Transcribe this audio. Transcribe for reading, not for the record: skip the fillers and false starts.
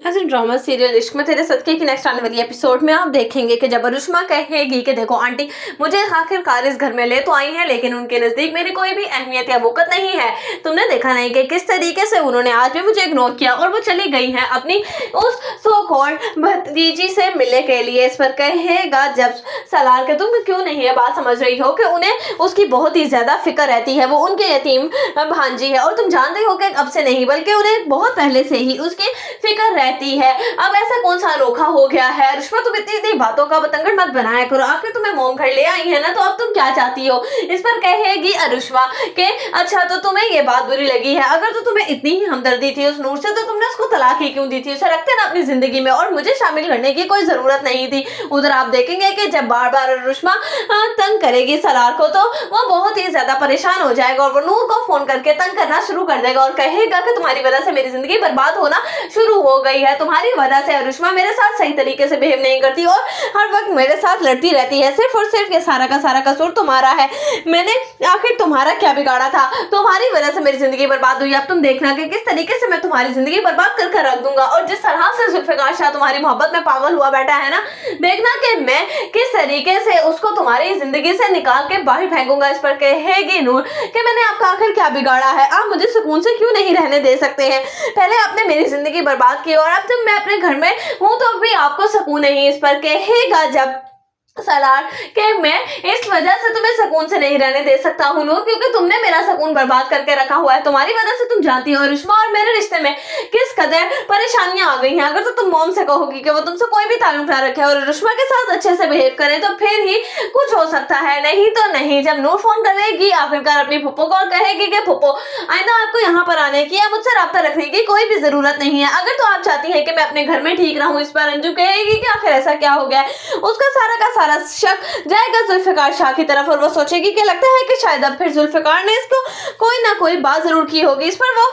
ऐसे drama serial इश्क में तेरे सदके की नेक्स्ट आने वाली एपिसोड में आप देखेंगे कि जब अरुष्मा कहेगी कि देखो आंटी, मुझे आखिरकार इस घर में ले तो आई है, लेकिन उनके नजदीक मेरी कोई भी अहमियत या वक़्त नहीं है। तुमने देखा नहीं कि किस तरीके से उन्होंने आज भी मुझे इग्नोर किया और वो चली गई हैं अपनी उस सो कॉल्ड भतीजी से मिलने के लिए। इस पर कहेगा जब सलार के तुम क्यों नहीं ये बात समझ रही हो कि उन्हें उसकी बहुत ही ज्यादा फिक्र रहती है, वो उनके यतीम भांजी है और तुम जानते हो कि अब से नहीं बल्कि उन्हें बहुत पहले से ही उसकी फिक्र रहती है। अब ऐसा कौन सा अनोखा हो गया है? रुष्मा, तुम इतनी इतनी बातों का बतंगड़ मत बनाया करो, आखिर तुम्हें मोम घर ले आई है ना, तो अब तुम क्या चाहती हो? इस पर कहेगी अरुष्मा के अच्छा तो तुम्हें ये बात बुरी लगी है, अगर तो तुम्हें इतनी ही हमदर्दी थी उस नूर से तो तुमने उसको तलाक ही क्यों दी थी? उसे रखते ना अपनी जिंदगी में और मुझे शामिल करने की कोई जरूरत नहीं थी। उधर आप देखेंगे कि जब बार बार रुष्मा तंग करेगी सलार को तो वो बहुत ही ज्यादा परेशान हो जाएगा और वो नूर को फोन करके तंग करना शुरू कर देगा और कहेगा कि तुम्हारी वजह से मेरी जिंदगी बर्बाद होना शुरू हो गई है, तुम्हारी वजह से अरुष्मा मेरे साथ सही तरीके से बिहेव नहीं करती और हर वक्त मेरे साथ लड़ती रहती है, सिर्फ और सिर्फ ये सारा का सारा कसूर तुम्हारा है। मैंने आखिर तुम्हारा क्या बिगाड़ा था? तुम्हारी वजह से मेरी जिंदगी बर्बाद हुई। अब तुम देखना कि किस तरीके से मैं तुम्हारी जिंदगी बर्बाद करके रख दूंगा और जिस तरह से जुल्फिकार शाह तुम्हारी मोहब्बत में पागल हुआ बैठा है ना, देखना कि मैं किस तरीके से उसको तुम्हारी जिंदगी से निकाल के बाहर फेंकूंगा। इस पर कहेगी नूर कि मैंने आपका आखिर क्या बिगाड़ा है? आप मुझे सुकून से क्यों नहीं रहने दे सकते हैं? पहले आपने मेरी जिंदगी बर्बाद की और अब जब मैं अपने घर में हूं तो भी आपको सुकून नहीं। इस पर कहेगा जब सलार के मैं इस वजह से तुम्हें सुकून से नहीं रहने दे सकता हूँ नूर, क्योंकि तुमने मेरा सुकून बर्बाद करके रखा हुआ है। तुम्हारी वजह से तुम जानती हो रुष्मा और मेरे रिश्ते में किस कदर परेशानियां आ गई हैं। अगर तो तुम मॉम से कहोगी कि वो तुमसे कोई भी ताल्लुक ना रखे और रुष्मा के साथ अच्छे से बिहेव करे तो फिर ही कुछ हो सकता है, नहीं तो नहीं। जब नूर फोन करेगी आखिरकार अपनी फुप्पो को और कहेगी कि फुप्पो आइंदा आपको यहाँ पर आने की या मुझसे राब्ता रखने की कोई भी जरूरत नहीं है, अगर तो आप चाहती है कि मैं अपने घर में ठीक रहूं। इस पर अंजू कहेगी कि आखिर ऐसा क्या हो गया है? उसका सारा का सारा शक जाएगा जुल्फिकार शाह की तरफ और वो सोचेगी कि लगता है कि शायद अब फिर जुल्फिकार ने इसको कोई ना कोई बात जरूर की होगी। इस पर वो